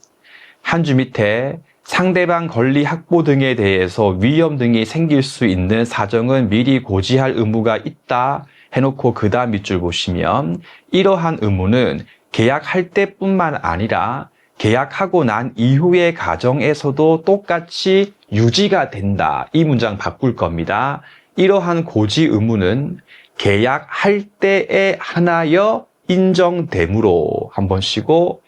한 줄 밑에 상대방 권리 확보 등에 대해서 위험 등이 생길 수 있는 사정은 미리 고지할 의무가 있다. 해놓고 그 다음 밑줄 보시면 이러한 의무는 계약할 때뿐만 아니라 계약하고 난 이후의 과정에서도 똑같이 유지가 된다. 이 문장 바꿀 겁니다. 이러한 고지 의무는 계약할 때에 하나여 인정되므로 한번 쉬고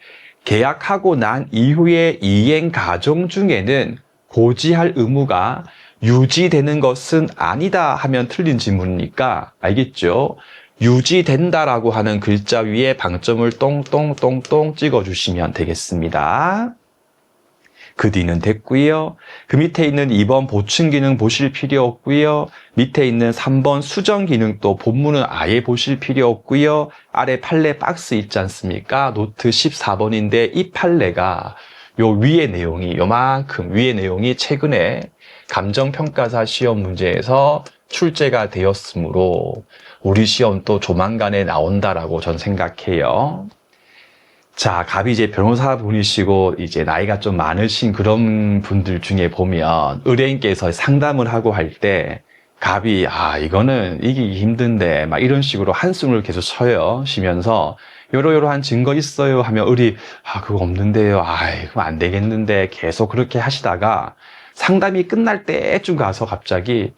계약하고 난 이후의 이행 과정 중에는 고지할 의무가 유지되는 것은 아니다 하면 틀린 질문이니까 알겠죠? 유지된다라고 하는 글자 위에 방점을 똥똥똥똥 찍어주시면 되겠습니다. 그 뒤는 됐고요. 그 밑에 있는 2번 보충 기능 보실 필요 없고요. 밑에 있는 3번 수정 기능도 본문은 아예 보실 필요 없고요. 아래 판례 박스 있지 않습니까? 노트 14번인데 이 판례가 요 위의 내용이 요만큼 위의 내용이 최근에 감정평가사 시험 문제에서 출제가 되었으므로 우리 시험도 조만간에 나온다라고 전 생각해요. 자, 갑이 이제 변호사분이시고 이제 나이가 좀 많으신 그런 분들 중에 보면 의뢰인께서 상담을 하고 할 때 갑이 이거는 이기기 힘든데 막 이런 식으로 한숨을 계속 쉬면서 요러요러한 증거 있어요 하면 을이 그거 없는데요. 그거 안 되겠는데 계속 그렇게 하시다가 상담이 끝날 때쯤 가서 갑자기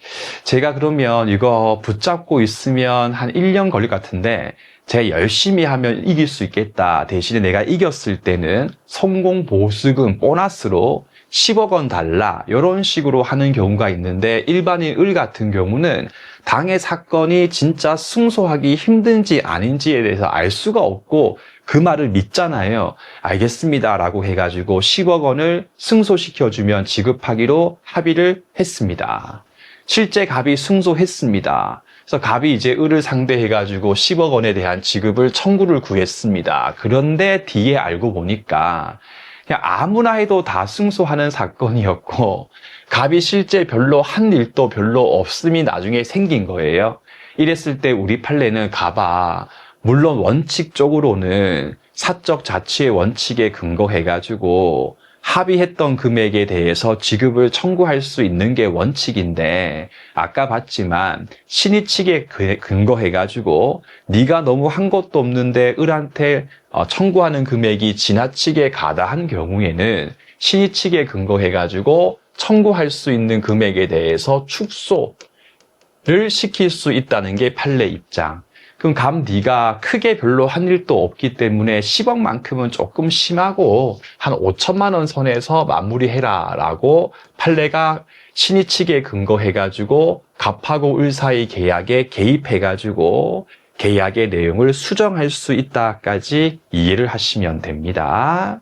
제가 그러면 이거 붙잡고 있으면 한 1년 걸릴 것 같은데 제가 열심히 하면 이길 수 있겠다. 대신에 내가 이겼을 때는 성공 보수금 보너스로 10억 원 달라. 이런 식으로 하는 경우가 있는데 일반인 을 같은 경우는 당해 사건이 진짜 승소하기 힘든지 아닌지에 대해서 알 수가 없고 그 말을 믿잖아요. 알겠습니다 라고 해가지고 10억 원을 승소시켜주면 지급하기로 합의를 했습니다. 실제 갑이 승소했습니다. 그래서 갑이 이제 을을 상대해가지고 10억 원에 대한 지급을 청구를 구했습니다. 그런데 뒤에 알고 보니까 그냥 아무나 해도 다 승소하는 사건이었고 갑이 실제 별로 한 일도 별로 없음이 나중에 생긴 거예요. 이랬을 때 우리 판례는 갑아 물론 원칙적으로는 사적 자치의 원칙에 근거해가지고 합의했던 금액에 대해서 지급을 청구할 수 있는 게 원칙인데, 아까 봤지만 신의 측에 근거해가지고 네가 너무 한 것도 없는데 을한테 청구하는 금액이 지나치게 가다한 경우에는 신의 측에 근거해가지고 청구할 수 있는 금액에 대해서 축소를 시킬 수 있다는 게 판례 입장. 그럼 네가 크게 별로 한 일도 없기 때문에 10억만큼은 조금 심하고 한 5천만 원 선에서 마무리해라 라고 판례가 신의 측에 근거해가지고 갑하고 을 사이 계약에 개입해가지고 계약의 내용을 수정할 수 있다까지 이해를 하시면 됩니다.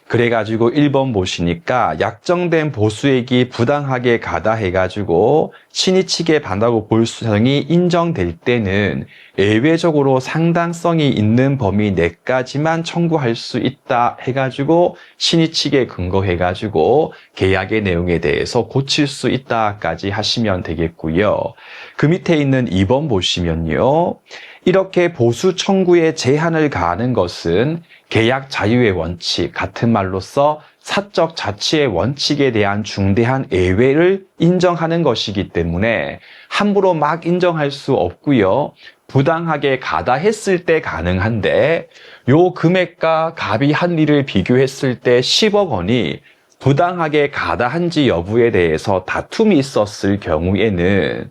그래가지고 1번 보시니까 약정된 보수액이 부당하게 가다해가지고 신의 측의 반하고 보수성이 인정될 때는 예외적으로 상당성이 있는 범위 내까지만 청구할 수 있다 해가지고 신의 측에 근거해가지고 계약의 내용에 대해서 고칠 수 있다까지 하시면 되겠고요. 그 밑에 있는 2번 보시면요. 이렇게 보수 청구에 제한을 가하는 것은 계약 자유의 원칙, 같은 말로써 사적 자치의 원칙에 대한 중대한 예외를 인정하는 것이기 때문에 함부로 막 인정할 수 없고요. 부당하게 가다했을 때 가능한데 요 금액과 갑이 한 일을 비교했을 때 10억 원이 부당하게 가다한지 여부에 대해서 다툼이 있었을 경우에는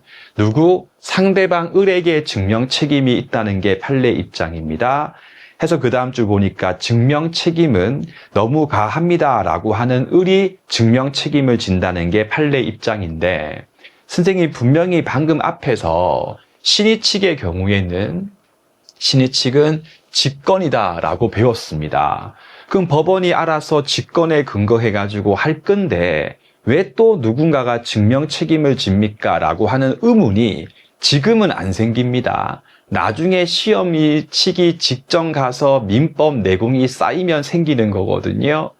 상대방 을에게 증명 책임이 있다는 게 판례 입장입니다. 해서 그 다음 줄 보니까 증명 책임은 너무 가합니다 라고 하는 을이 증명 책임을 진다는 게 판례 입장인데, 선생님이 분명히 방금 앞에서 신의 측의 경우에는 신의 측은 직권이다 라고 배웠습니다. 그럼 법원이 알아서 직권에 근거해가지고 할 건데 왜 또 누군가가 증명 책임을 집니까? 라고 하는 의문이 지금은 안 생깁니다. 나중에 시험이 치기 직전 가서 민법 내공이 쌓이면 생기는 거거든요.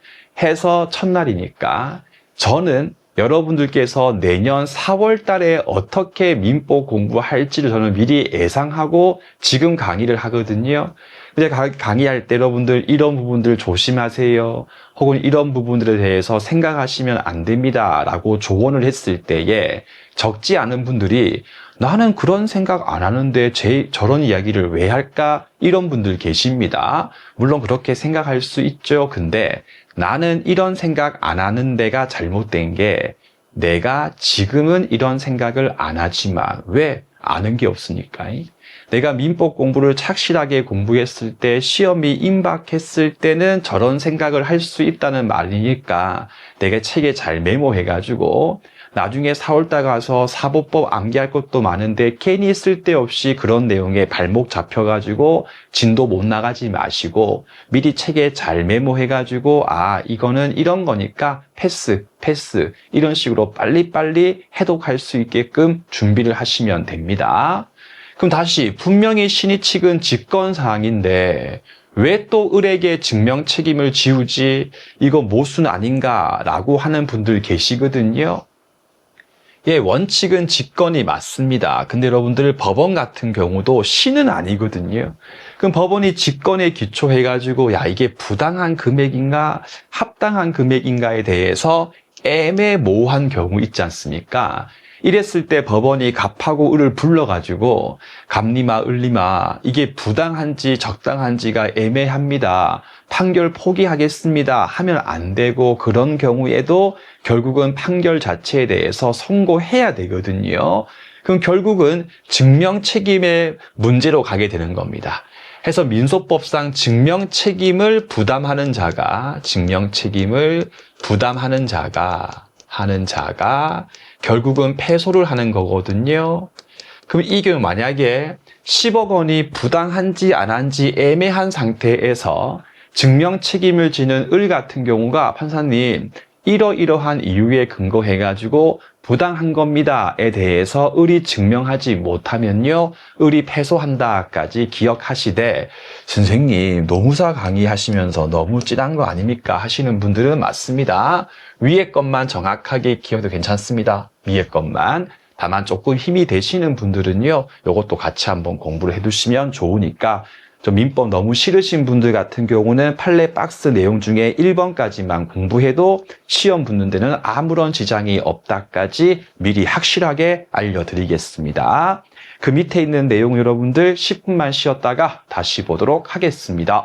해서 첫날이니까 저는 여러분들께서 내년 4월 달에 어떻게 민법 공부할지를 저는 미리 예상하고 지금 강의를 하거든요. 이제 강의할 때 여러분들 이런 부분들 조심하세요. 혹은 이런 부분들에 대해서 생각하시면 안 됩니다. 라고 조언을 했을 때에 적지 않은 분들이 나는 그런 생각 안 하는데 저런 이야기를 왜 할까? 이런 분들 계십니다. 물론 그렇게 생각할 수 있죠. 근데 나는 이런 생각 안 하는 데가 잘못된 게 내가 지금은 이런 생각을 안 하지만 왜? 아는 게 없으니까. 내가 민법 공부를 착실하게 공부했을 때 시험이 임박했을 때는 저런 생각을 할 수 있다는 말이니까 내가 책에 잘 메모해가지고 나중에 4월달 가서 사법법 암기할 것도 많은데 괜히 쓸데없이 그런 내용에 발목 잡혀가지고 진도 못 나가지 마시고 미리 책에 잘 메모해가지고 이거는 이런 거니까 패스 이런 식으로 빨리빨리 해독할 수 있게끔 준비를 하시면 됩니다. 그럼 다시 분명히 신의 측은 직권사항인데 왜 또 을에게 증명 책임을 지우지? 이거 모순 아닌가라고 하는 분들 계시거든요. 예, 원칙은 직권이 맞습니다. 근데 여러분들 법원 같은 경우도 신은 아니거든요. 그럼 법원이 직권에 기초해가지고 이게 부당한 금액인가 합당한 금액인가에 대해서 애매모호한 경우 있지 않습니까? 이랬을 때 법원이 갑하고 을을 불러가지고 갑니마 을리마 이게 부당한지 적당한지가 애매합니다. 판결 포기하겠습니다 하면 안 되고, 그런 경우에도 결국은 판결 자체에 대해서 선고해야 되거든요. 그럼 결국은 증명 책임의 문제로 가게 되는 겁니다. 해서 민소법상 증명 책임을 부담하는 자가 결국은 패소를 하는 거거든요. 그럼 이 경우 만약에 10억 원이 부당한지 안 한지 애매한 상태에서 증명 책임을 지는 을 같은 경우가 판사님 이러이러한 이유에 근거해가지고 부당한 겁니다에 대해서 을이 증명하지 못하면요 을이 패소한다까지 기억하시되, 선생님 노무사 강의하시면서 너무 찐한 거 아닙니까 하시는 분들은 맞습니다. 위에 것만 정확하게 기억해도 괜찮습니다. 위에 것만. 다만 조금 힘이 되시는 분들은요, 이것도 같이 한번 공부를 해두시면 좋으니까, 좀 민법 너무 싫으신 분들 같은 경우는 판례 박스 내용 중에 1번까지만 공부해도 시험 붙는 데는 아무런 지장이 없다까지 미리 확실하게 알려드리겠습니다. 그 밑에 있는 내용 여러분들 10분만 쉬었다가 다시 보도록 하겠습니다.